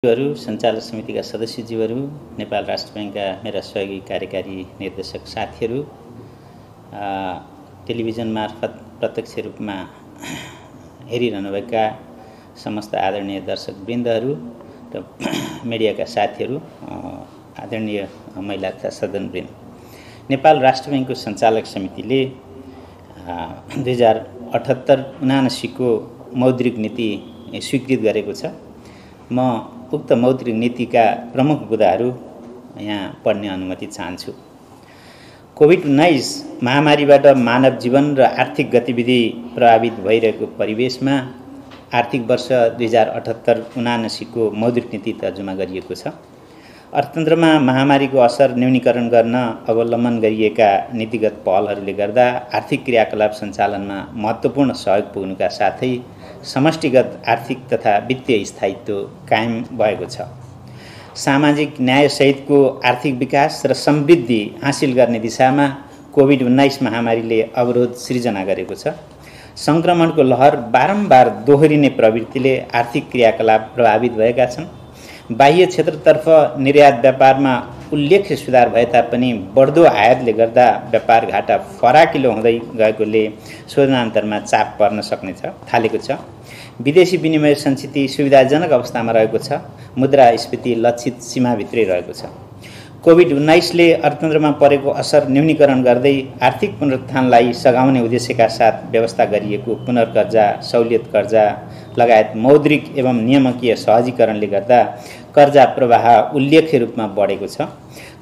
सञ्चालक समितिका सदस्यज्यूहरू, नेपाल राष्ट्र बैंकका मेरा सहयोगी कार्यकारी निर्देशक साथीहरू, टेलिभिजन मार्फत प्रत्यक्ष रूपमा हेरिरहनुभएका समस्त आदरणीय दर्शकवृन्दहरू र मिडियाका साथीहरू, आदरणीय महिला तथा सदनवृन्द। नेपाल राष्ट्र बैंकको सञ्चालक समितिले 2078-79 को मौद्रिक नीति स्वीकृत गरेको छ। म उक्त मौद्रिक नीतिका प्रमुख बुँदाहरू यहाँ पढ्ने अनुमति चाहन्छु। कोभिड-19 महामारीबाट मानव जीवन र आर्थिक गतिविधि प्रभावित भइरहेको परिवेशमा आर्थिक वर्ष 2078-79 को मौद्रिक नीति तर्जुमा गरिएको छ। अर्थतन्त्रमा महामारीको असर न्यूनीकरण गर्न अवलम्बन गरिएका नीतिगत पहलहरूले गर्दा आर्थिक क्रियाकलाप सञ्चालनमा महत्त्वपूर्ण सहयोग पुग्नुका साथै समष्टिगत आर्थिक तथा वित्तीय स्थायित्व कायम भएको छ। सामाजिक न्यायसहितको आर्थिक विकास र समृद्धि हासिल गर्ने दिशामा कोभिड-19 महामारीले अवरोध सृजना गरेको छ। संक्रमणको लहर बारम्बार दोहोरिने प्रवृत्तिले आर्थिक क्रियाकलाप प्रभावित भएका छन्। बाह्य क्षेत्रतर्फ निर्यात व्यापारमा उल्लेख्य सुधार भए तापनि बढ्दो आयातले गर्दा व्यापार घाटा फराकिलो हुँदै गएकोले शोधनान्तरमा चाप पर्न थालेको छ। विदेशी विनिमय सञ्चिति सुविधाजनक अवस्थामा रहेको छ। मुद्रास्फीति लक्षित सीमाभित्रै रहेको छ। कोभिड-19 ले अर्थतन्त्रमा परेको असर न्यूनीकरण गर्दै आर्थिक पुनरुत्थानलाई सघाउने उद्देश्यका साथ व्यवस्था गरिएको पुनर्कर्जा, सहुलियत कर्जा लगायत मौद्रिक एवं नियामकीय सहजीकरणले गर्दा कर्जा प्रवाह उल्लेख्य रूपमा बढेको छ।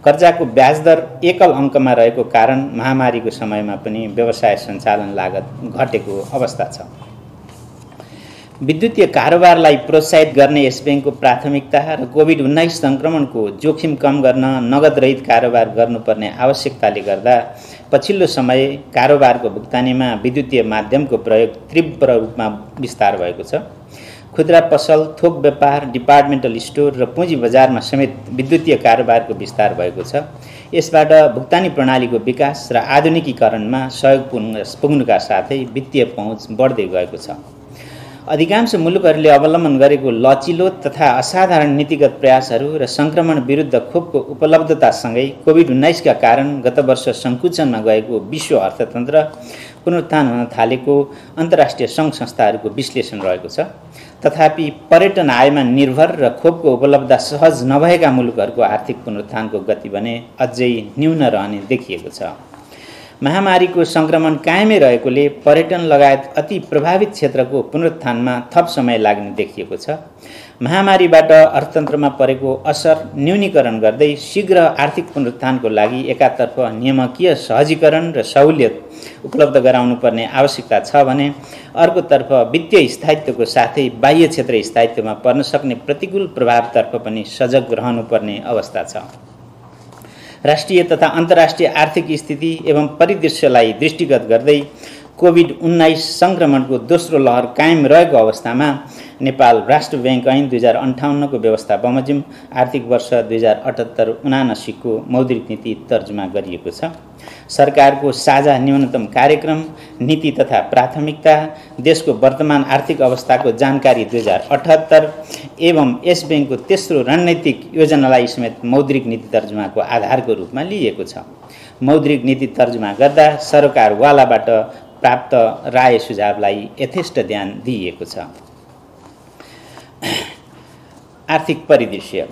कर्जाको ब्याज दर एकल अङ्कमा रहेको कारण महामारीको समयमा पनि व्यवसाय सञ्चालन लागत घटेको अवस्था छ। विद्युतीय कारोबारलाई प्रोत्साहित गर्ने यस बैंकको प्राथमिकता र कोभिड-19 संक्रमणको जोखिम कम गर्न नगद रहित कारोबार गर्नुपर्ने आवश्यकताले गर्दा पछिल्लो समय कारोबारको भुक्तानीमा विद्युतीय माध्यमको प्रयोग तीव्र रूपमा विस्तार भएको छ। खुद्रा पसल, थोक व्यापार, डिपार्टमेन्टल स्टोर र पुँजी बजारमा समेत विद्युतीय कारोबारको विस्तार भएको छ। यसबाट भुक्तानी प्रणालीको विकास र आधुनिकीकरणमा सहयोग पुग्नुका साथै वित्तीय पहुँच बढ्दै गएको छ। अधिकांश मुलुकहरूले अवलम्बन गरेको लचिलो तथा असाधारण नीतिगत प्रयासहरू र संक्रमण विरुद्ध खोपको उपलब्धतासँगै कोभिड-19 का कारण गत वर्ष सङ्कुचनमा गएको विश्व अर्थतन्त्र पुनरुत्थान हुन थालेको अन्तर्राष्ट्रिय सङ्घ संस्थाहरूको विश्लेषण रहेको छ। तथापि पर्यटन आयमा निर्भर र खोपको उपलब्धता सहज नभएका मुलुकहरूको आर्थिक पुनरुत्थानको गति भने अझै न्यून रहने देखिएको छ। महामारीको संक्रमण कायमै रहेकोले पर्यटन लगायत अति प्रभावित क्षेत्रको पुनरुत्थानमा थप समय लाग्ने देखिएको छ। महामारीबाट अर्थतन्त्रमा परेको असर न्यूनीकरण गर्दै शीघ्र आर्थिक पुनरुत्थानको लागि एकातर्फ नियामकीय सहजीकरण र सहुलियत उपलब्ध गराउनुपर्ने आवश्यकता छ भने अर्कोतर्फ वित्तीय स्थायित्वको साथै बाह्य क्षेत्र स्थायित्वमा पर्न सक्ने प्रतिकूल प्रभावतर्फ पनि सजग रहनुपर्ने अवस्था छ। राष्ट्रिय तथा अन्तर्राष्ट्रिय आर्थिक स्थिति एवं परिदृश्यलाई दृष्टिगत गर्दै कोभिड-19 संक्रमणको दोस्रो लहर कायम रहेको अवस्थामा नेपाल राष्ट्र बैंक ऐन 2058 को व्यवस्था बमोजिम आर्थिक वर्ष 2078-79 को मौद्रिक नीति तर्जुमा गरिएको छ। सरकारको साझा न्यूनतम कार्यक्रम, नीति तथा प्राथमिकता, देशको वर्तमान आर्थिक अवस्थाको जानकारी 2078 एवं यस बैंकको तेस्रो रणनीतिक योजनालाई समेत मौद्रिक नीति तर्जुमाको आधारको रूपमा लिइएको छ। मौद्रिक नीति तर्जुमा गर्दा सरकारवालाबाट प्राप्त राय सुझावलाई यथेष्ट ध्यान दिइएको छ। आर्थिक परिदृश्य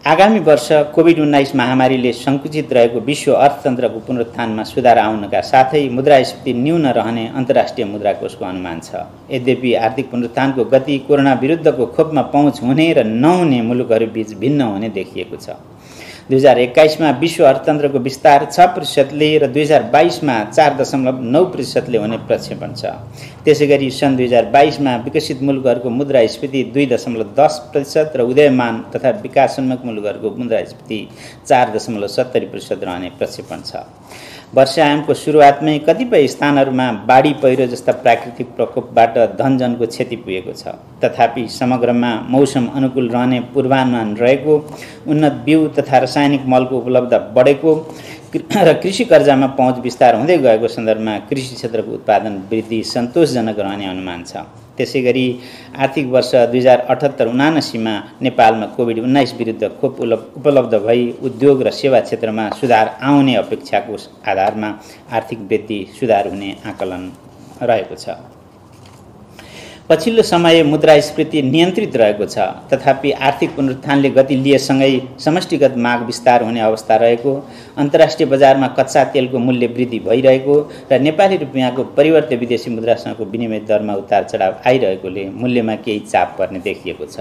आगामी वर्ष कोभिड-19 महामारीले सङ्कुचित रहेको विश्व अर्थतन्त्रको पुनरुत्थानमा सुधार आउनका साथै मुद्रास्फीति न्यून रहने अन्तर्राष्ट्रिय मुद्रा कोषको अनुमान छ। यद्यपि आर्थिक पुनरुत्थानको गति कोरोना विरुद्धको खोपमा पहुँच हुने र नहुने मुलुकहरूबीच भिन्न हुने देखिएको छ। 2021 विश्व अर्थतन्त्रको विस्तार 6% र 2022 4.9% हुने प्रक्षेपण छ। त्यसैगरी सन् 2022 विकसित मुलुकहरूको मुद्रास्फीति 2.10% र उदयमान तथा विकासोन्मुख मुलुकहरूको मुद्रास्फीति 4.70% रहने प्रक्षेपण छ। वर्षायामको सुरुवातमै कतिपय स्थानहरूमा बाढी पहिरो जस्ता प्राकृतिक प्रकोपबाट धनजनको क्षति पुगेको छ। तथापि समग्रमा मौसम अनुकूल रहने पूर्वानुमान रहेको, उन्नत बिउ तथा रासायनिक मलको उपलब्ध बढेको र कृषि कर्जामा पहुँच विस्तार हुँदै गएको सन्दर्भमा कृषि क्षेत्रको उत्पादन वृद्धि सन्तोषजनक रहने अनुमान छ। त्यसैगरी आर्थिक वर्ष 2078-79 नेपालमा कोभिड-19 विरुद्ध खोप उपलब्ध भई उद्योग र सेवा क्षेत्रमा सुधार आउने अपेक्षाको आधारमा आर्थिक वृद्धि सुधार हुने आकलन रहेको छ। पछिल्लो समय मुद्रास्फीति नियन्त्रित रहेको छ, तथापि आर्थिक पुनरुत्थानले गति लिएसँगै समष्टिगत माग विस्तार हुने अवस्था रहेको, अन्तर्राष्ट्रिय बजारमा कच्चा तेलको मूल्य वृद्धि भइरहेको र नेपाली रुपियाँको परिवर्त्य विदेशी मुद्रासँगको विनिमय दरमा उतार चढाव आइरहेकोले मूल्यमा केही चाप पर्ने देखिएको छ।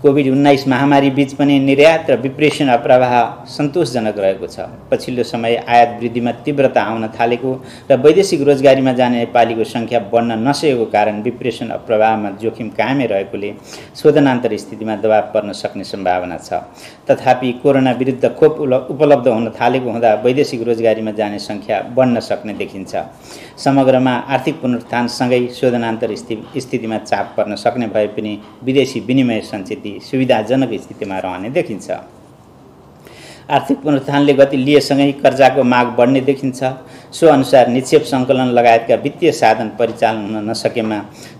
कोभिड-19 महामारी बीच पनि निर्यात र विप्रेषण प्रवाह सन्तोषजनक रहेको छ। पछिल्लो समय आयात वृद्धिमा तीव्रता आउन थालेको र वैदेशिक रोजगारीमा जाने नेपालीको सङ्ख्या बढ्न नसकेको कारण विप्रेषण प्रवाहमा जोखिम कायमै रहेकोले शोधनान्तर स्थितिमा दबाव पर्न सक्ने सम्भावना छ। तथापि कोरोना विरुद्ध खोप उपलब्ध हुन थालेको हुँदा वैदेशिक रोजगारीमा जाने सङ्ख्या बढ्न सक्ने देखिन्छ। समग्रमा आर्थिक पुनरुत्थानसँगै शोधनान्तर स्थितिमा चाप पर्न सक्ने भए पनि विदेशी विनिमय सञ्चित सुविधाजनक स्थितिमा रहने देखिन्छ। आर्थिक पुनरुत्थानले गति लिएसँगै कर्जाको माग बढ्ने देखिन्छ। सो अनुसार निक्षेप सङ्कलन लगायतका वित्तीय साधन परिचालन हुन नसकेमा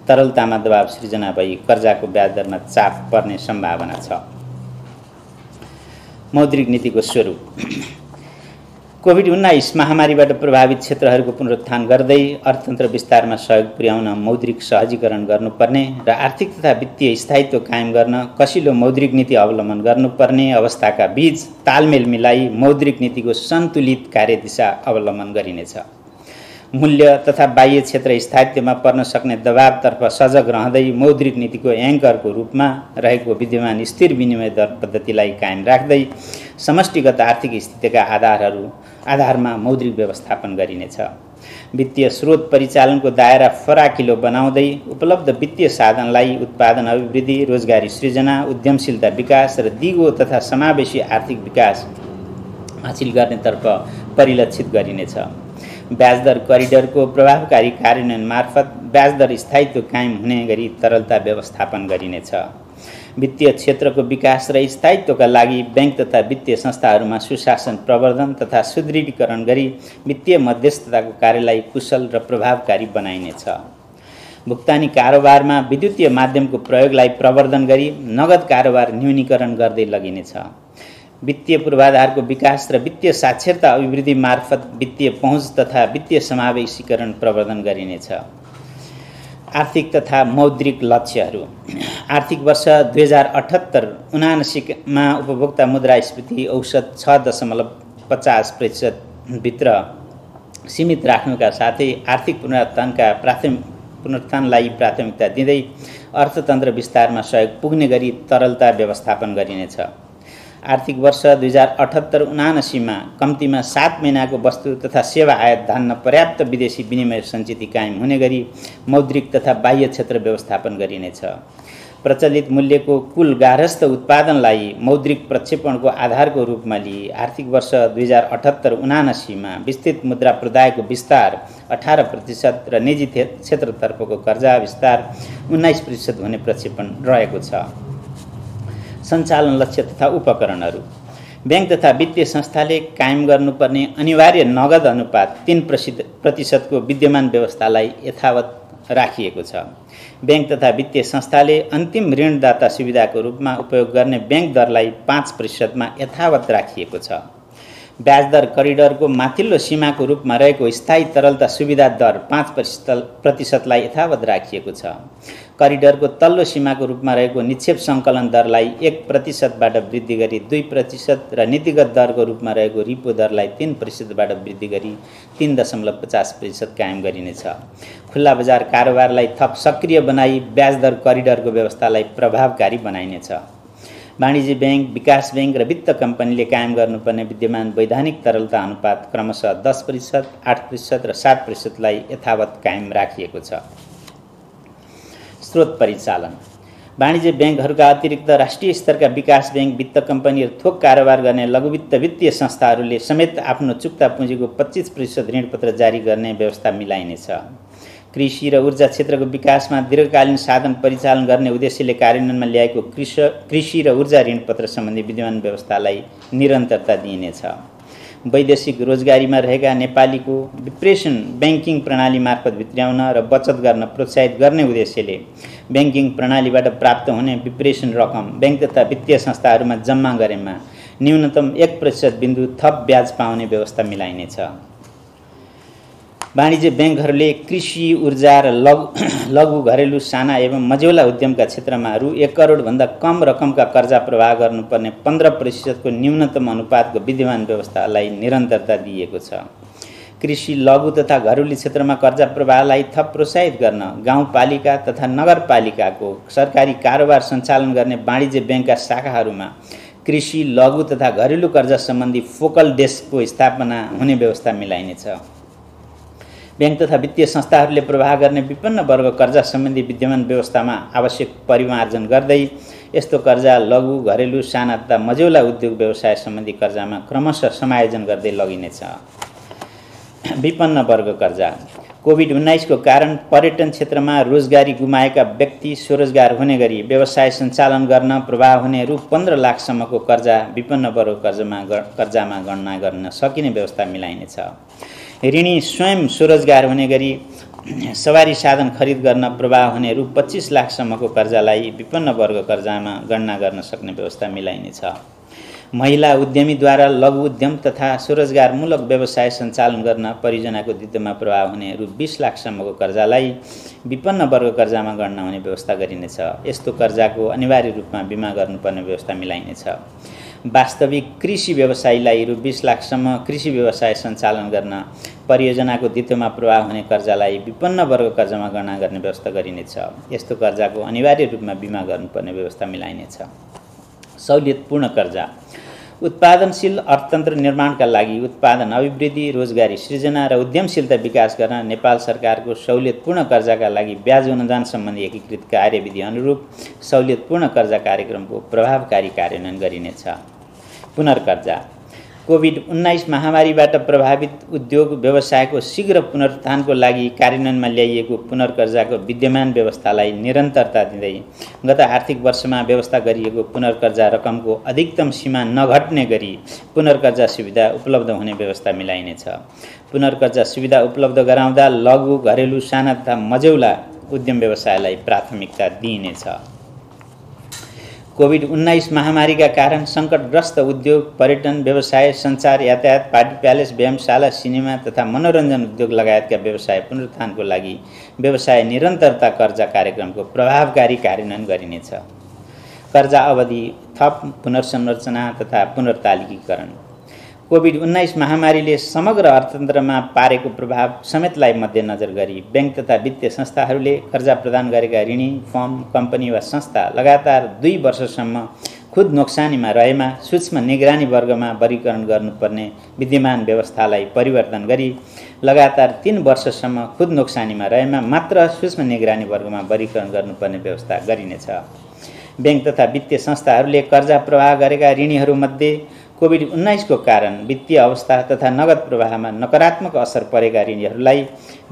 तरलतामा दबाव सृजना भई कर्जाको ब्याज दरमा चाप पर्ने सम्भावना छ। मौद्रिक नीतिको स्वरूप कोभिड-19 महामारीबाट प्रभावित क्षेत्रहरूको पुनरुत्थान गर्दै अर्थतन्त्र विस्तारमा सहयोग पुर्याउन मौद्रिक सहजीकरण गर्नुपर्ने र आर्थिक तथा वित्तीय स्थायित्व कायम गर्न कसिलो मौद्रिक नीति अवलम्बन गर्नुपर्ने अवस्थाका बीच तालमेल मिलाई मौद्रिक नीतिको सन्तुलित कार्यदिशा अवलम्बन गरिनेछ। मूल्य तथा बाह्य क्षेत्र स्थायित्वमा पर्न सक्ने दबावतर्फ सजग रहँदै मौद्रिक नीतिको एङ्करको रूपमा रहेको विद्यमान स्थिर विनिमय दर पद्धतिलाई कायम राख्दै समष्टिगत आर्थिक स्थितिका आधारमा मौद्रिक व्यवस्थापन गरिनेछ। वित्तीय स्रोत परिचालनको दायरा फराकिलो बनाउँदै उपलब्ध वित्तीय साधनलाई उत्पादन अभिवृद्धि, रोजगारी सृजना, उद्यमशीलता विकास र दिगो तथा समावेशी आर्थिक विकास हासिल गर्नेतर्फ परिलक्षित गरिनेछ। ब्याजदर करिडरको प्रभावकारी कार्यान्वयन मार्फत ब्याजदर स्थायित्व कायम हुने गरी तरलता व्यवस्थापन गरिनेछ। वित्तीय क्षेत्रको विकास र स्थायित्वका लागि बैंक तथा वित्तीय संस्थाहरूमा सुशासन प्रवर्धन तथा सुदृढीकरण गरी वित्तीय मध्यस्थताको कार्यलाई कुशल र प्रभावकारी बनाइनेछ। भुक्तानी कारोबारमा विद्युतीय माध्यमको प्रयोगलाई प्रवर्धन गरी नगद कारोबार न्यूनीकरण गर्दै लगिनेछ। वित्तीय पूर्वाधारको विकास र वित्तीय साक्षरता अभिवृद्धि मार्फत वित्तीय पहुँच तथा वित्तीय समावेशीकरण प्रवर्धन गरिनेछ। आर्थिक तथा मौद्रिक लक्ष्यहरू आर्थिक वर्ष 2078-79 मा उपभोक्ता मुद्रास्फीति औसत 6.50% भित्र सीमित राख्नुका साथै आर्थिक पुनरुत्थानलाई प्राथमिकता दिँदै अर्थतन्त्र विस्तारमा सहयोग पुग्ने गरी तरलता व्यवस्थापन गरिनेछ। आर्थिक वर्ष 2078-79 मा कम्तीमा 7 महिनाको वस्तु तथा सेवा आयात धान्न पर्याप्त विदेशी विनिमय सञ्चित कायम हुने गरी मौद्रिक तथा बाह्य क्षेत्र व्यवस्थापन गरिनेछ। प्रचलित मूल्यको कुल गार्हस्थ उत्पादनलाई मौद्रिक प्रक्षेपणको आधारको रूपमा लिई आर्थिक वर्ष 2078-79 मा विस्तृत मुद्रा प्रदायको विस्तार 18% र निजी क्षेत्रतर्फको कर्जा विस्तार 19% हुने प्रक्षेपण रहेको छ। सञ्चालन लक्ष्य तथा उपकरणहरू बैंक तथा वित्तीय संस्थाले कायम गर्नुपर्ने अनिवार्य नगद अनुपात 3% को विद्यमान व्यवस्थालाई यथावत राखिएको छ। बैंक तथा वित्तीय संस्थाले अन्तिम ऋणदाता सुविधाको रूपमा उपयोग गर्ने बैंक दरलाई 5% मा यथावत राखिएको छ। ब्याजदर करिडरको माथिल्लो सीमाको रूपमा रहेको स्थायी तरलता सुविधा दर 5% लाई यथावत राखिएको छ। करिडरको तल्लो सीमाको रूपमा रहेको निक्षेप सङ्कलन दरलाई 1% बाट वृद्धि गरी 2% र नीतिगत दरको रूपमा रहेको रिपो दरलाई 3% बाट वृद्धि गरी 3.50% कायम गरिनेछ। खुल्ला बजार कारोबारलाई थप सक्रिय बनाई ब्याजदर करिडरको व्यवस्थालाई प्रभावकारी बनाइनेछ। वाणिज्य बैंक, विकास बैंक र वित्त कम्पनीले कायम गर्नुपर्ने विद्यमान वैधानिक तरलता अनुपात क्रमशः 10%, 8% र 7% लाई यथावत कायम राखिएको छ। स्रोत परिचालन वाणिज्य बैंकहरूका अतिरिक्त राष्ट्रिय स्तरका विकास बैंक, वित्त कम्पनी र थोक कारोबार गर्ने लघुवित्त वित्तीय संस्थाहरूले समेत आफ्नो चुक्ता पुँजीको 25% ऋणपत्र जारी गर्ने व्यवस्था मिलाइनेछ। कृषि र ऊर्जा क्षेत्रको विकासमा दीर्घकालीन साधन परिचालन गर्ने उद्देश्यले कार्यान्वयनमा ल्याएको कृषि र ऊर्जा ऋणपत्र सम्बन्धी विद्यमान व्यवस्थालाई निरन्तरता दिइनेछ। वैदेशिक रोजगारीमा रहेका नेपालीको विप्रेसन ब्याङ्किङ प्रणाली मार्फत भित्र्याउन र बचत गर्न प्रोत्साहित गर्ने उद्देश्यले ब्याङ्किङ प्रणालीबाट प्राप्त हुने विप्रेसन रकम ब्याङ्क तथा वित्तीय संस्थाहरूमा जम्मा गरेमा न्यूनतम 1% बिन्दु थप ब्याज पाउने व्यवस्था मिलाइनेछ। वाणिज्य ब्याङ्कहरूले कृषि, ऊर्जा र लघु घरेलु साना एवं मझौला उद्यमका क्षेत्रमा रु 1 करोडभन्दा कम रकमका कर्जा प्रवाह गर्नुपर्ने 15% को न्यूनतम अनुपातको विद्यमान व्यवस्थालाई निरन्तरता दिएको छ। कृषि, लघु तथा घरेलु क्षेत्रमा कर्जा प्रवाहलाई थप प्रोत्साहित गर्न गाउँपालिका तथा नगरपालिकाको सरकारी कारोबार सञ्चालन गर्ने वाणिज्य ब्याङ्कका शाखाहरूमा कृषि, लघु तथा घरेलु कर्जा सम्बन्धी फोकल डेस्कको स्थापना हुने व्यवस्था मिलाइनेछ। ब्याङ्क तथा वित्तीय संस्थाहरूले प्रवाह गर्ने विपन्न वर्ग कर्जा सम्बन्धी विद्यमान व्यवस्थामा आवश्यक परिमार्जन गर्दै यस्तो कर्जा लघु, घरेलु, साना तथा मझौला उद्योग व्यवसाय सम्बन्धी कर्जामा क्रमशः समायोजन गर्दै लगिनेछ। विपन्न वर्ग कर्जा। कोभिड-19 को कारण पर्यटन क्षेत्रमा रोजगारी गुमाएका व्यक्ति स्वरोजगार हुने गरी व्यवसाय सञ्चालन गर्न प्रवाह हुने रु 15 लाखसम्मको कर्जा विपन्न वर्ग कर्जामा गणना गर्न सकिने व्यवस्था मिलाइनेछ। ऋणी स्वयं स्वरोजगार हुने गरी सवारी साधन खरिद गर्न प्रवाह हुने रु 25 लाखसम्मको कर्जालाई विपन्न वर्ग कर्जामा गणना गर्न सक्ने व्यवस्था मिलाइनेछ। महिला उद्यमीद्वारा लघु उद्यम तथा स्वरोजगारमूलक व्यवसाय सञ्चालन गर्न परियोजनाको दित्तमा प्रवाह हुने रु 20 लाखसम्मको कर्जालाई विपन्न वर्ग कर्जामा गणना हुने व्यवस्था गरिनेछ। यस्तो कर्जाको अनिवार्य रूपमा बिमा गर्नुपर्ने व्यवस्था मिलाइनेछ। वास्तविक कृषि व्यवसायीलाई रु 20 लाखसम्म कृषि व्यवसाय सञ्चालन गर्न परियोजनाको दित्तमा प्रवाह हुने कर्जालाई विपन्न वर्ग कर्जामा गणना गर्ने व्यवस्था गरिनेछ। यस्तो कर्जाको अनिवार्य रूपमा बिमा गर्नुपर्ने व्यवस्था मिलाइनेछ। सहुलियतपूर्ण कर्जा। उत्पादनशील अर्थतन्त्र निर्माणका लागि उत्पादन अभिवृद्धि, रोजगारी सृजना र उद्यमशीलता विकास गर्न नेपाल सरकारको सहुलियतपूर्ण कर्जाका लागि ब्याज अनुदान सम्बन्धी एकीकृत कार्यविधि अनुरूप सहुलियतपूर्ण कर्जा कार्यक्रमको प्रभावकारी कार्यान्वयन गरिनेछ। पुनर्कर्जा। कोभिड-19 महामारीबाट प्रभावित उद्योग व्यवसायको शीघ्र पुनरुत्थानको लागि कार्यान्वयनमा ल्याइएको पुनर्कर्जाको विद्यमान व्यवस्थालाई निरन्तरता दिँदै गत आर्थिक वर्षमा व्यवस्था गरिएको पुनर्कर्जा रकमको अधिकतम सीमा नघट्ने गरी पुनर्कर्जा सुविधा उपलब्ध हुने व्यवस्था मिलाइनेछ। पुनर्कर्जा सुविधा उपलब्ध गराउँदा लघु, घरेलु, साना तथा मझौला उद्यम व्यवसायलाई प्राथमिकता दिइनेछ। कोभिड-19 महामारीका कारण सङ्कटग्रस्त उद्योग, पर्यटन व्यवसाय, सञ्चार, यातायात, पार्टी प्यालेस, व्यायामशाला, सिनेमा तथा मनोरञ्जन उद्योग लगायतका व्यवसाय पुनरुत्थानको लागि व्यवसाय निरन्तरता कर्जा कार्यक्रमको प्रभावकारी कार्यान्वयन गरिनेछ। कर्जा अवधि थप पुनर्संरचना तथा पुनर्तालिकीकरण। कोभिड-19 महामारीले समग्र अर्थतन्त्रमा पारेको प्रभाव समेतलाई मध्यनजर गरी ब्याङ्क तथा वित्तीय संस्थाहरूले कर्जा प्रदान गरेका ऋणी, फर्म, कम्पनी वा संस्था लगातार 2 वर्षसम्म खुद नोक्सानीमा रहेमा सूक्ष्म निगरानी वर्गमा वर्गीकरण गर्नुपर्ने विद्यमान व्यवस्थालाई परिवर्तन गरी लगातार 3 वर्षसम्म खुद नोक्सानीमा रहेमा मात्र सूक्ष्म निगरानी वर्गमा वर्गीकरण गर्नुपर्ने व्यवस्था गरिनेछ। ब्याङ्क तथा वित्तीय संस्थाहरूले कर्जा प्रवाह गरेका ऋणीहरूमध्ये कोभिड-19 को कारण वित्तीय अवस्था तथा नगद प्रवाहमा नकारात्मक असर परेका ऋणीहरूलाई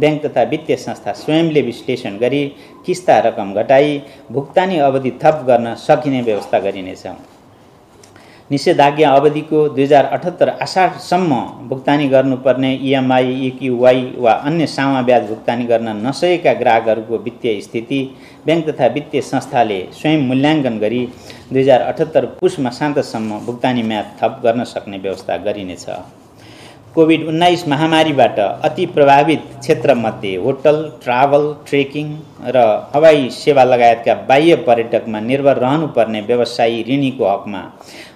ब्याङ्क तथा वित्तीय संस्था स्वयंले विश्लेषण गरी किस्ता रकम घटाई भुक्तानी अवधि थप गर्न सकिने व्यवस्था गरिनेछ। निषेधाज्ञा अवधिको 2078 आषाढसम्म भुक्तानी गर्नुपर्ने EMI, EQY वा अन्य सामा ब्याज भुक्तानी गर्न नसकेका ग्राहकहरूको वित्तीय स्थिति ब्याङ्क तथा वित्तीय संस्थाले स्वयं मूल्याङ्कन गरी 2078 पुष मसान्तसम्म भुक्तानी म्याद थप गर्न सक्ने व्यवस्था गरिनेछ। कोभिड-19 महामारीबाट अति प्रभावित क्षेत्रमध्ये होटल, ट्राभल, ट्रेकिङ र हवाई सेवा लगायतका बाह्य पर्यटकमा निर्भर रहनुपर्ने व्यवसायी ऋणीको हकमा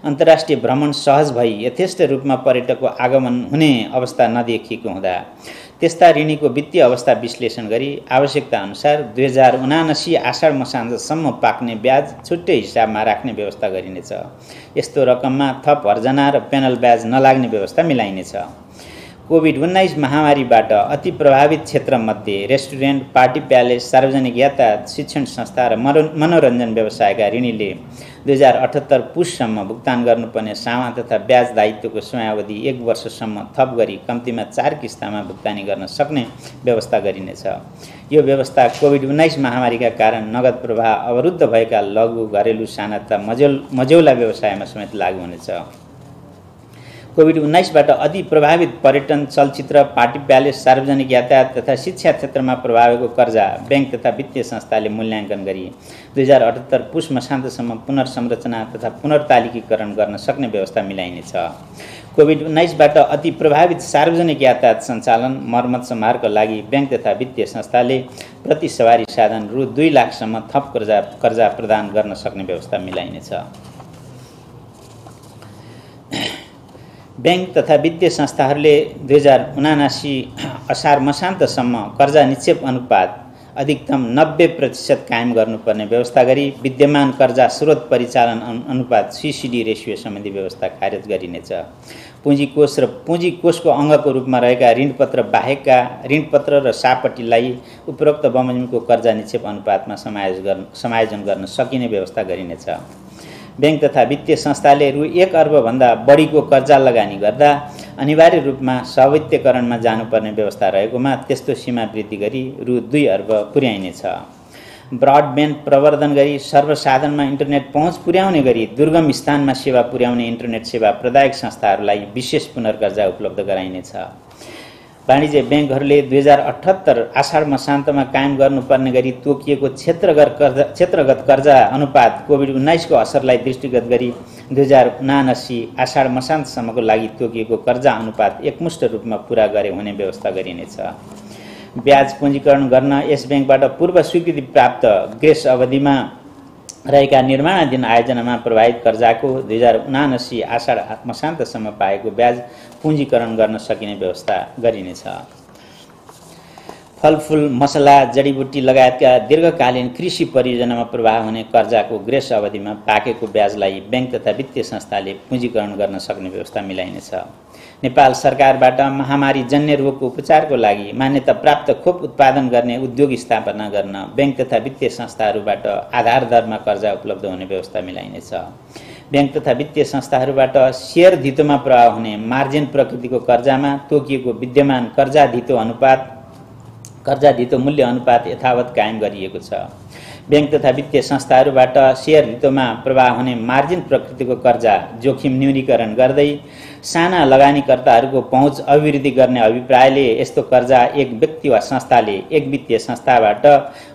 अन्तर्राष्ट्रिय भ्रमण सहज भई यथेष्ट रूपमा पर्यटकको आगमन हुने अवस्था नदेखिएको हुँदा त्यस्ता ऋणीको वित्तीय अवस्था विश्लेषण गरी आवश्यकता अनुसार 2079 आषाढ मसान्तसम्म पाक्ने ब्याज छुट्टै हिसाबमा राख्ने व्यवस्था गरिनेछ। यस्तो रकममा थप हर्जना र पेनल ब्याज नलाग्ने व्यवस्था मिलाइनेछ। कोभिड-19 महामारीबाट अति प्रभावित क्षेत्रमध्ये रेस्टुरेन्ट, पार्टी प्यालेस, सार्वजनिक यातायात, शिक्षण संस्था र मनोरञ्जन व्यवसायका ऋणीले 2078 पुससम्म भुक्तान गर्नुपर्ने सामा तथा ब्याज दायित्वको समयावधि 1 वर्षसम्म थप गरी कम्तीमा 4 किस्तामा भुक्तानी गर्न सक्ने व्यवस्था गरिनेछ। यो व्यवस्था कोभिड-19 महामारीका कारण नगद प्रवाह अवरुद्ध भएका लघु, घरेलु, साना तथा मझौला व्यवसायमा समेत लागू हुनेछ। कोभिड-19बाट अति प्रभावित पर्यटन, चलचित्र, पार्टी प्यालेस, सार्वजनिक यातायात तथा शिक्षा क्षेत्रमा प्रभावको कर्जा बैंक तथा वित्तीय संस्थाले मूल्याङ्कन गरी 2078 पुस मसान्तसम्म पुनर्संरचना तथा पुनर्तालिकीकरण गर्न सक्ने व्यवस्था मिलाइनेछ। कोभिड-19बाट अति प्रभावित सार्वजनिक यातायात सञ्चालन, मर्मत समारोहका लागि बैंक तथा वित्तीय संस्थाले प्रति सवारी साधन रु 2 लाखसम्म थप कर्जा प्रदान गर्न सक्ने व्यवस्था मिलाइनेछ। बैंक तथा वित्तीय संस्थाहरूले 2079 असार मसान्तसम्म कर्जा निक्षेप अनुपात अधिकतम 90% कायम गर्नुपर्ने व्यवस्था गरी विद्यमान कर्जा स्रोत परिचालन अनुपात CCD रेसियो सम्बन्धी व्यवस्था खारेज गरिनेछ। पुँजी कोष र पुँजी कोषको अङ्गको रूपमा रहेका ऋणपत्र बाहेकका ऋणपत्र र सापट्टिलाई उपरोक्त बमोजिमको कर्जा निक्षेप अनुपातमा समायोजन गर्न सकिने व्यवस्था गरिनेछ। बैंक तथा वित्तीय संस्थाले रु 1 अर्बभन्दा बढीको कर्जा लगानी गर्दा अनिवार्य रूपमा स्वायत्तीकरणमा जानुपर्ने व्यवस्था रहेकोमा त्यस्तो सीमा वृद्धि गरी रु 2 अर्ब पुर्याइनेछ। ब्रडब्यान्ड प्रवर्धन गरी सर्वसाधारणमा इन्टरनेट पहुँच पुर्याउने गरी दुर्गम स्थानमा सेवा पुर्याउने इन्टरनेट सेवा प्रदायक संस्थाहरूलाई विशेष पुनर्कर्जा उपलब्ध गराइनेछ। वाणिज्य ब्याङ्कहरूले 2078 आषाढ मसान्तमा कायम गर्नुपर्ने गरी तोकिएको क्षेत्रगत कर्जा अनुपात कोभिड-19 को असरलाई दृष्टिगत गरी 2079 आषाढ मसान्तसम्मको लागि तोकिएको कर्जा अनुपात एकमुष्ट रूपमा पूरा गरे हुने व्यवस्था गरिनेछ। ब्याज पुँजीकरण गर्न यस ब्याङ्कबाट पूर्व स्वीकृति प्राप्त ग्रेस अवधिमा रहेका निर्माणाधीन आयोजनामा प्रभावित कर्जाको 2079 आषाढ मसान्तसम्म पाएको ब्याज पुँजीकरण गर्न सकिने व्यवस्था गरिनेछ। फलफुल, मसला, जडीबुटी लगायतका दीर्घकालीन कृषि परियोजनामा प्रभाव हुने कर्जाको ग्रेस अवधिमा पाकेको ब्याजलाई बैंक तथा वित्तीय संस्थाले पुँजीकरण गर्न सक्ने व्यवस्था मिलाइनेछ। नेपाल सरकारबाट महामारी जन्य रोगको उपचारको लागि मान्यता प्राप्त खोप उत्पादन गर्ने उद्योग स्थापना गर्न बैंक तथा वित्तीय संस्थाहरूबाट आधार दरमा कर्जा उपलब्ध हुने व्यवस्था मिलाइनेछ। बैंक तथा वित्तीय संस्थाहरूबाट शेयर धितोमा प्रभाव हुने मार्जिन प्रकृतिको कर्जामा तोकिएको विद्यमान कर्जा धितो मूल्य अनुपात यथावत कायम गरिएको छ। बैंक तथा वित्तीय संस्थाहरूबाट शेयर धितोमा प्रभाव हुने मार्जिन प्रकृतिको कर्जा जोखिम न्यूनीकरण गर्दै साना लगानीकर्ताहरूको पहुँच अभिवृद्धि गर्ने अभिप्रायले यस्तो कर्जा एक व्यक्ति वा संस्थाले एक वित्तीय संस्थाबाट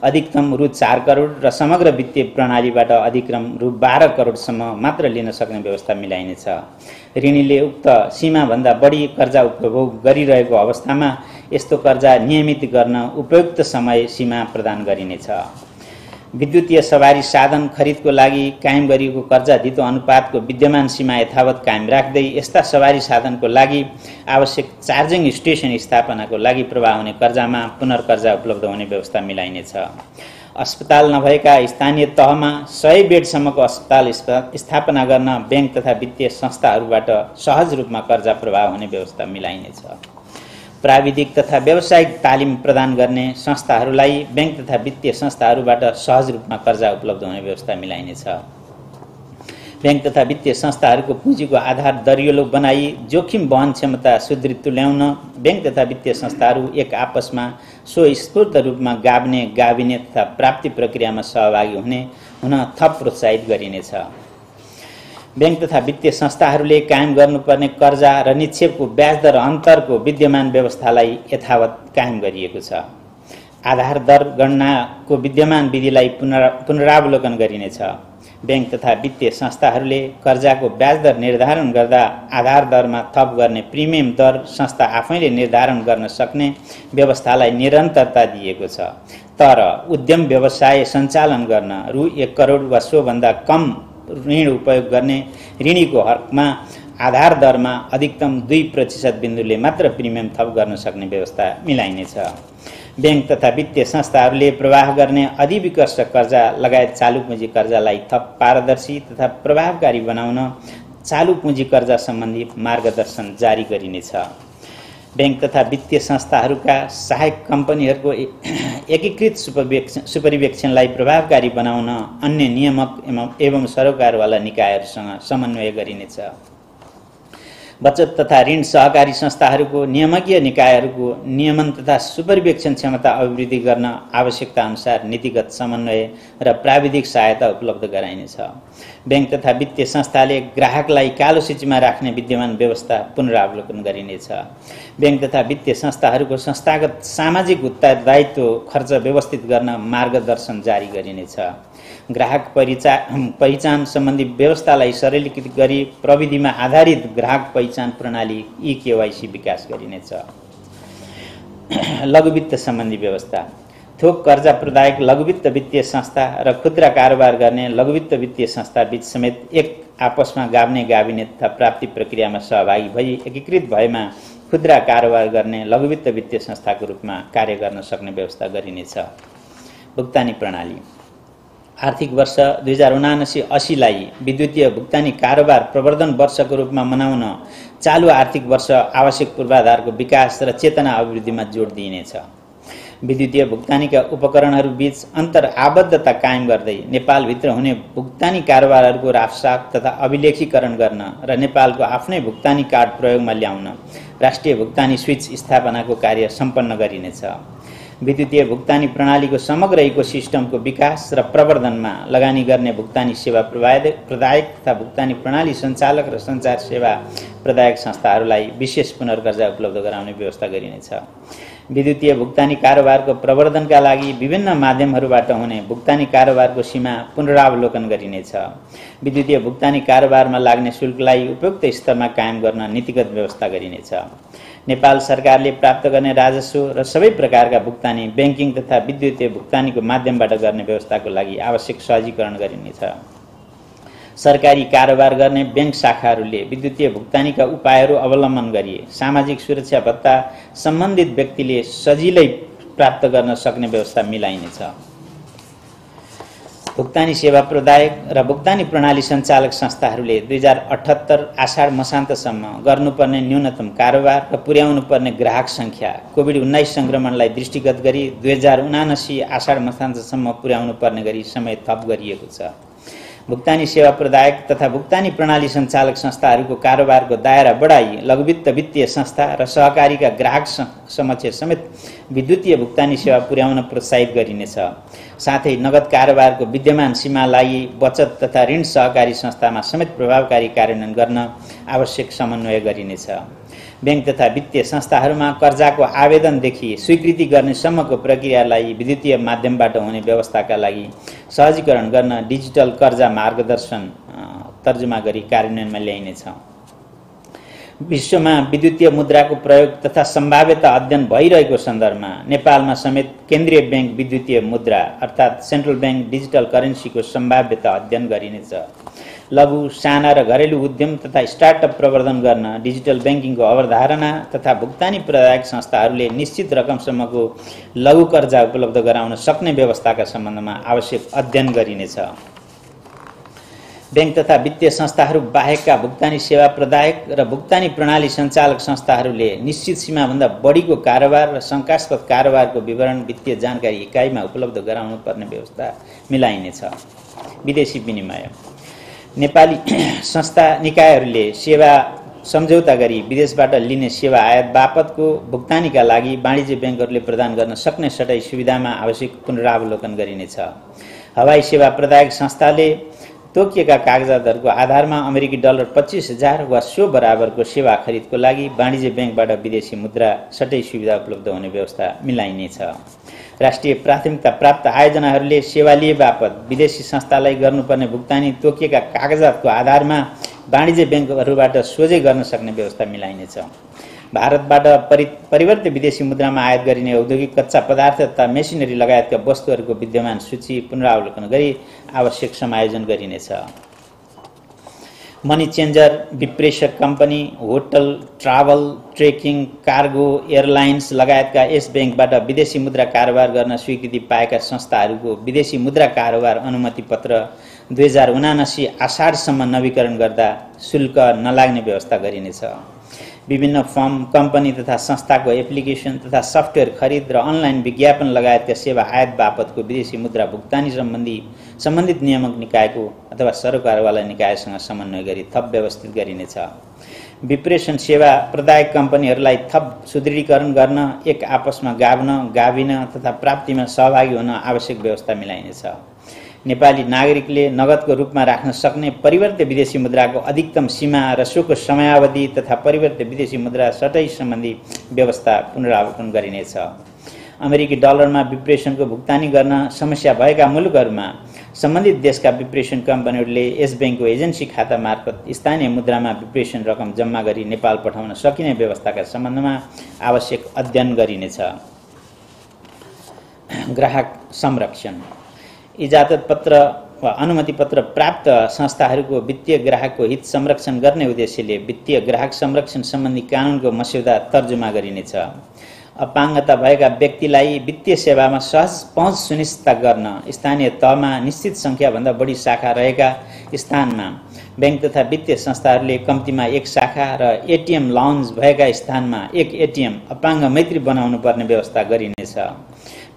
अधिकतम रु 4 करोड र समग्र वित्तीय प्रणालीबाट अधिकतम रु 12 करोडसम्म मात्र लिन सक्ने व्यवस्था मिलाइनेछ। ऋणीले उक्त सीमाभन्दा बढी कर्जा उपभोग गरिरहेको अवस्थामा यस्तो कर्जा नियमित गर्न उपयुक्त समय सीमा प्रदान गरिनेछ। विद्युतीय सवारी साधन खरिदको लागि कायम गरिएको कर्जा धितो अनुपातको विद्यमान सीमा यथावत कायम राख्दै यस्ता सवारी साधनको लागि आवश्यक चार्जिङ स्टेसन स्थापनाको लागि प्रभाव हुने कर्जामा पुनर्कर्जा उपलब्ध हुने व्यवस्था मिलाइनेछ। अस्पताल नभएका स्थानीय तहमा 100 बेडसम्मको अस्पताल स्थापना गर्न बैंक तथा वित्तीय संस्थाहरूबाट सहज रूपमा कर्जा प्रभाव हुने व्यवस्था मिलाइनेछ। प्राविधिक तथा व्यावसायिक तालिम प्रदान गर्ने संस्थाहरूलाई बैंक तथा वित्तीय संस्थाहरूबाट सहज रूपमा कर्जा उपलब्ध हुने व्यवस्था मिलाइनेछ। बैंक तथा वित्तीय संस्थाहरूको पुँजीको आधार दरिलो बनाई जोखिम वहन क्षमता सुदृढ तुल्याउन बैंक तथा वित्तीय संस्थाहरू एक आपसमा स्वस्फूर्त रूपमा गाभिने तथा प्राप्ति प्रक्रियामा सहभागी हुन थप प्रोत्साहित गरिनेछ। बैंक तथा वित्तीय संस्थाहरूले कायम गर्नुपर्ने कर्जा र निक्षेपको ब्याज दर अन्तरको विद्यमान व्यवस्थालाई यथावत कायम गरिएको छ। आधार दर गणनाको विद्यमान विधिलाई पुनरावलोकन गरिनेछ। बैंक तथा वित्तीय संस्थाहरूले कर्जाको ब्याज दर निर्धारण गर्दा आधार दरमा थप गर्ने प्रिमियम दर संस्था आफैले निर्धारण गर्न सक्ने व्यवस्थालाई निरन्तरता दिएको छ। तर उद्यम व्यवसाय सञ्चालन गर्न रु 1 करोड वा सोभन्दा कम ऋण उपयोग गर्ने ऋणीको हकमा आधार दरमा अधिकतम 2% बिन्दुले मात्र प्रिमियम थप गर्न सक्ने व्यवस्था मिलाइनेछ। बैंक तथा वित्तीय संस्थाहरूले प्रवाह गर्ने अधिविकर्ष कर्जा लगायत चालू पुँजी कर्जालाई थप पारदर्शी तथा प्रभावकारी बनाउन चालू पुँजी कर्जा सम्बन्धी मार्गदर्शन जारी गरिनेछ। बैंक तथा वित्तीय संस्थाहरूका सहायक कम्पनीहरूको एकीकृत सुपरिवेक्षणलाई प्रभावकारी बनाउन अन्य नियामक एवं सरोकारवाला निकायहरूसँग समन्वय गरिनेछ। बचत तथा ऋण सहकारी संस्थाहरूको नियामकीय निकायहरूको नियमन तथा सुपरिवेक्षण क्षमता अभिवृद्धि गर्न आवश्यकता अनुसार नीतिगत समन्वय र प्राविधिक सहायता उपलब्ध गराइनेछ। बैंक तथा वित्तीय संस्थाले ग्राहकलाई कालो सूचीमा राख्ने विद्यमान व्यवस्था पुनरावलोकन गरिनेछ। बैंक तथा वित्तीय संस्थाहरूको संस्थागत सामाजिक उत्तरदायित्व खर्च व्यवस्थित गर्न मार्गदर्शन जारी गरिनेछ। ग्राहक पहिचान सम्बन्धी व्यवस्थालाई सरलीकृत गरी प्रविधिमा आधारित ग्राहक पहिचान प्रणाली ई-केवाइसी विकास गरिनेछ। लघुवित्त सम्बन्धी व्यवस्था थोक कर्जा प्रदायक लघुवित्त वित्तीय संस्था र खुद्रा कारोबार गर्ने लघुवित्त वित्तीय संस्था बीच समेत एक आपसमा गाभ्ने गाभिने तथा प्राप्ति प्रक्रियामा सहभागी भई एकीकृत भएमा खुद्रा कारोबार गर्ने लघुवित्त वित्तीय संस्थाको रूपमा कार्य गर्न सक्ने व्यवस्था गरिनेछ। भुक्तानी प्रणाली आर्थिक वर्ष 2079-80 लाई विद्युतीय भुक्तानी कारोबार प्रवर्धन वर्षको रूपमा मनाउन चालु आर्थिक वर्ष आवश्यक पूर्वाधारको विकास र चेतना अभिवृद्धिमा जोड दिइनेछ। विद्युतीय भुक्तानीका उपकरणहरू बीच अन्तर आबद्धता कायम गर्दै नेपालभित्र हुने भुक्तानी कारोबारहरूको राफसाफ तथा अभिलेखीकरण गर्न र नेपालको आफ्नै भुक्तानी कार्ड प्रयोगमा ल्याउन राष्ट्रिय भुक्तानी स्विच स्थापनाको कार्य सम्पन्न गरिनेछ। विद्युतीय भुक्तानी प्रणालीको समग्र इकोसिस्टमको विकास र प्रवर्धनमा लगानी गर्ने भुक्तानी सेवा प्रदायक तथा भुक्तानी प्रणाली सञ्चालक र सञ्चार सेवा प्रदायक संस्थाहरूलाई विशेष पुनर्कर्जा उपलब्ध गराउने व्यवस्था गरिनेछ। विद्युतीय भुक्तानी कारोबारको प्रवर्धनका लागि विभिन्न माध्यमहरूबाट हुने भुक्तानी कारोबारको सीमा पुनरावलोकन गरिनेछ। विद्युतीय भुक्तानी कारोबारमा लाग्ने शुल्कलाई उपयुक्त स्तरमा कायम गर्न नीतिगत व्यवस्था गरिनेछ। नेपाल सरकारले प्राप्त गर्ने राजस्व र सबै प्रकारका भुक्तानी बैंकिङ तथा विद्युतीय भुक्तानीको माध्यमबाट गर्ने व्यवस्थाको लागि आवश्यक सहजीकरण गरिनेछ। सरकारी कारोबार गर्ने बैंक शाखाहरूले विद्युतीय भुक्तानीका उपायहरू अवलम्बन गरी सामाजिक सुरक्षा भत्ता सम्बन्धित व्यक्तिले सजिलै प्राप्त गर्न सक्ने व्यवस्था मिलाइनेछ। भुक्तानी सेवा प्रदायक र भुक्तानी प्रणाली सञ्चालक संस्थाहरूले 2078 आषाढ मसान्तसम्म गर्नुपर्ने न्यूनतम कारोबार र पुर्याउनुपर्ने ग्राहक सङ्ख्या कोभिड-19 संक्रमणलाई दृष्टिगत गरी 2079 आषाढ मसान्तसम्म पुर्याउनुपर्ने गरी समय थप गरिएको छ। भुक्तानी सेवा प्रदायक तथा भुक्तानी प्रणाली सञ्चालक संस्थाहरूको कारोबारको दायरा बढाई लघुवित्त वित्तीय संस्था र सहकारीका ग्राहक समक्ष समेत विद्युतीय भुक्तानी सेवा पुर्याउन प्रोत्साहित गरिनेछ। साथै नगद कारोबारको विद्यमान सीमालाई बचत तथा ऋण सहकारी संस्थामा समेत प्रभावकारी कार्यान्वयन गर्न आवश्यक समन्वय गरिनेछ। बैंक तथा वित्तीय संस्थाहरूमा कर्जाको आवेदनदेखि स्वीकृति गर्ने सम्मको प्रक्रियालाई विद्युतीय माध्यमबाट हुने व्यवस्थाका लागि सहजीकरण गर्न डिजिटल कर्जा मार्गदर्शन तर्जुमा गरी कार्यान्वयनमा ल्याइनेछ। विश्वमा विद्युतीय मुद्राको प्रयोग तथा सम्भाव्यता अध्ययन भइरहेको सन्दर्भमा नेपालमा समेत केन्द्रीय बैंक विद्युतीय मुद्रा अर्थात् सेन्ट्रल बैंक डिजिटल करेन्सीको सम्भाव्यता अध्ययन गरिनेछ। लघु, साना र घरेलु उद्यम तथा स्टार्टअप प्रवर्धन गर्न डिजिटल बैंकिङको अवधारणा तथा भुक्तानी प्रदायक संस्थाहरूले निश्चित रकमसम्मको लघु कर्जा उपलब्ध गराउन सक्ने व्यवस्थाका सम्बन्धमा आवश्यक अध्ययन गरिनेछ। बैंक तथा वित्तीय संस्थाहरू बाहेकका भुक्तानी सेवा प्रदायक र भुक्तानी प्रणाली सञ्चालक संस्थाहरूले निश्चित सीमाभन्दा बढीको कारोबार र शङ्कास्पद कारोबारको विवरण वित्तीय जानकारी इकाइमा उपलब्ध गराउनु पर्ने व्यवस्था मिलाइनेछ। विदेशी विनिमय नेपाली संस्था निकायहरूले सेवा सम्झौता गरी विदेशबाट लिने सेवा आयात बापतको भुक्तानीका लागि वाणिज्य बैंकहरूले प्रदान गर्न सक्ने सटै सुविधामा आवश्यक पुनरावलोकन गरिनेछ। हवाई सेवा प्रदायक संस्थाले तोकिएका कागजातहरूको आधारमा अमेरिकी डलर 25,000 वा सो बराबरको सेवा खरिदको लागि वाणिज्य बैंकबाट विदेशी मुद्रा सटै सुविधा उपलब्ध हुने व्यवस्था मिलाइनेछ। राष्ट्रिय प्राथमिकता प्राप्त आयोजनाहरूले सेवा लिए बापत विदेशी संस्थालाई गर्नुपर्ने भुक्तानी तोकिएका कागजातको आधारमा वाणिज्य बैंकहरूबाट सोझै गर्न सक्ने व्यवस्था मिलाइनेछ। भारतबाट परिवर्तित विदेशी मुद्रामा आयात गरिने औद्योगिक कच्चा पदार्थ तथा मेसिनरी लगायतका वस्तुहरूको विद्यमान सूची पुनरावलोकन गरी आवश्यक समायोजन गरिनेछ। मनी चेन्जर, विप्रेषक company, hotel, travel, trekking, cargo, airlines लगायतका यस बैंकबाट विदेशी मुद्रा कारोबार गर्न स्वीकृति पाएका संस्थाहरूको विदेशी मुद्रा कारोबार अनुमति पत्र 2079 आषाढसम्म नवीकरण गर्दा शुल्क नलाग्ने व्यवस्था गरिनेछ। विभिन्न फर्म, कम्पनी तथा संस्थाको एप्लिकेसन तथा सफ्टवेयर खरिद र अनलाइन विज्ञापन लगायतका सेवा आयात बापतको विदेशी मुद्रा भुक्तानी सम्बन्धित नियामक निकायको अथवा सरकारवाला निकायसँग समन्वय गरी थप व्यवस्थित गरिनेछ। विप्रेषण सेवा प्रदायक कम्पनीहरूलाई थप सुदृढीकरण गर्न एक आपसमा गाभिन तथा प्राप्तिमा सहभागी हुन आवश्यक व्यवस्था मिलाइनेछ। नेपाली नागरिकले नगदको रूपमा राख्न सक्ने परिवर्त्य विदेशी मुद्राको अधिकतम सीमा र सोको समयावधि तथा परिवर्त्य विदेशी मुद्रा सटै सम्बन्धी व्यवस्था पुनरावलोकन गरिनेछ। अमेरिकी डलरमा विप्रेषणको भुक्तानी गर्न समस्या भएका मुलुकहरूमा सम्बन्धित देशका विप्रेषण कम्पनीहरूले यस बैंकको एजेन्सी खाता मार्फत स्थानीय मुद्रामा विप्रेषण रकम जम्मा गरी नेपाल पठाउन सकिने व्यवस्थाका सम्बन्धमा आवश्यक अध्ययन गरिनेछ। ग्राहक संरक्षण इजाजत पत्र वा अनुमति पत्र प्राप्त संस्थाहरूको वित्तीय ग्राहकको हित संरक्षण गर्ने उद्देश्यले वित्तीय ग्राहक संरक्षण सम्बन्धी कानुनको मस्यौदा तर्जुमा गरिनेछ। अपाङ्गता भएका व्यक्तिलाई वित्तीय सेवामा सहज पहुँच सुनिश्चित गर्न स्थानीय तहमा निश्चित सङ्ख्याभन्दा बढी शाखा रहेका स्थानमा बैंक तथा वित्तीय संस्थाहरूले कम्तीमा एक शाखा र एटीएम लाउन्ज भएका स्थानमा एक एटीएम अपाङ्ग मैत्री बनाउनु पर्ने व्यवस्था गरिनेछ।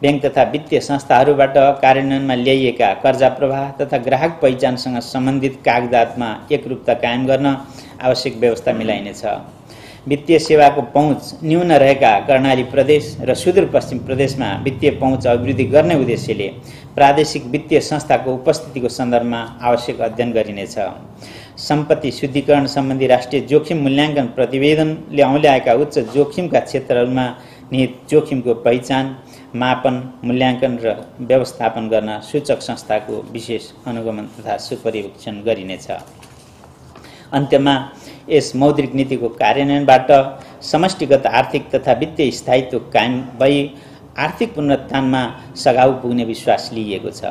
बैंक तथा वित्तीय संस्थाहरूबाट कार्यान्वयनमा ल्याइएका कर्जा प्रवाह तथा ग्राहक पहिचानसँग सम्बन्धित कागजातमा एकरूपता कायम गर्न आवश्यक व्यवस्था मिलाइनेछ। वित्तीय सेवाको पहुँच न्यून रहेका कर्णाली प्रदेश र सुदूरपश्चिम प्रदेशमा वित्तीय पहुँच अभिवृद्धि गर्ने उद्देश्यले प्रादेशिक वित्तीय संस्थाको उपस्थितिको सन्दर्भमा आवश्यक अध्ययन गरिनेछ। सम्पत्ति शुद्धिकरण सम्बन्धी राष्ट्रिय जोखिम मूल्याङ्कन प्रतिवेदनले औल्याएका उच्च जोखिमका क्षेत्रहरूमा निहित जोखिमको पहिचान, मापन, मूल्याङ्कन र व्यवस्थापन गर्न सूचक संस्थाको विशेष अनुगमन तथा सुपरिवेक्षण गरिनेछ। अन्त्यमा यस मौद्रिक नीतिको कार्यान्वयनबाट समष्टिगत आर्थिक तथा वित्तीय स्थायित्व कायम भई आर्थिक पुनरुत्थानमा सघाउ पुग्ने विश्वास लिइएको छ।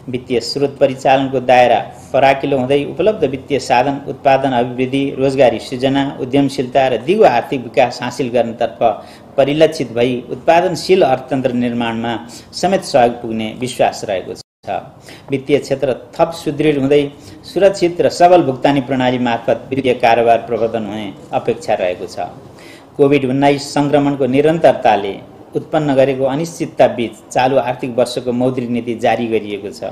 वित्तीय स्रोत परिचालनको दायरा फराकिलो हुँदै उपलब्ध वित्तीय साधन उत्पादन अभिवृद्धि, रोजगारी सृजना, उद्यमशीलता र दिगो आर्थिक विकास हासिल गर्नतर्फ परिलक्षित भई उत्पादनशील अर्थतन्त्र निर्माणमा समेत सहयोग पुग्ने विश्वास रहेको छ। वित्तीय क्षेत्र थप सुदृढ हुँदै सुरक्षित र सबल भुक्तानी प्रणाली मार्फत वित्तीय कारोबार प्रवर्धन हुने अपेक्षा रहेको छ। कोभिड-19 संक्रमणको निरन्तरताले उत्पन्न गरेको अनिश्चितता बीच चालु आर्थिक वर्षको मौद्रिक नीति जारी गरिएको छ।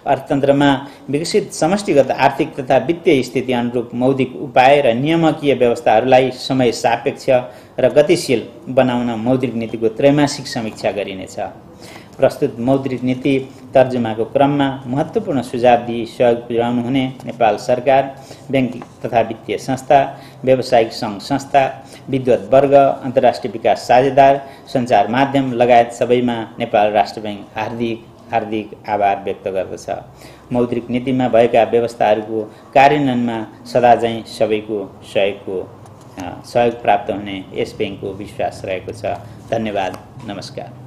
अर्थतन्त्रमा विकसित समष्टिगत आर्थिक तथा वित्तीय स्थिति अनुरूप मौद्रिक उपाय र नियामकीय व्यवस्थाहरूलाई समय सापेक्ष र गतिशील बनाउन मौद्रिक नीतिको त्रैमासिक समीक्षा गरिनेछ। प्रस्तुत मौद्रिक नीति तर्जुमाको क्रममा महत्त्वपूर्ण सुझाव दिई सहयोग पुर्याउनु हुने नेपाल सरकार, बैंक तथा वित्तीय संस्था, व्यावसायिक सङ्घ संस्था, विद्वत वर्ग, अन्तर्राष्ट्रिय विकास साझेदार, सञ्चार माध्यम लगायत सबैमा नेपाल राष्ट्र बैंक हार्दिक आभार व्यक्त गर्दछ। मौद्रिक नीतिमा भएका व्यवस्थाहरूको कार्यान्वयनमा सदाझैँ सबैको सहयोग प्राप्त हुने यस बैंकको विश्वास रहेको छ। धन्यवाद। नमस्कार।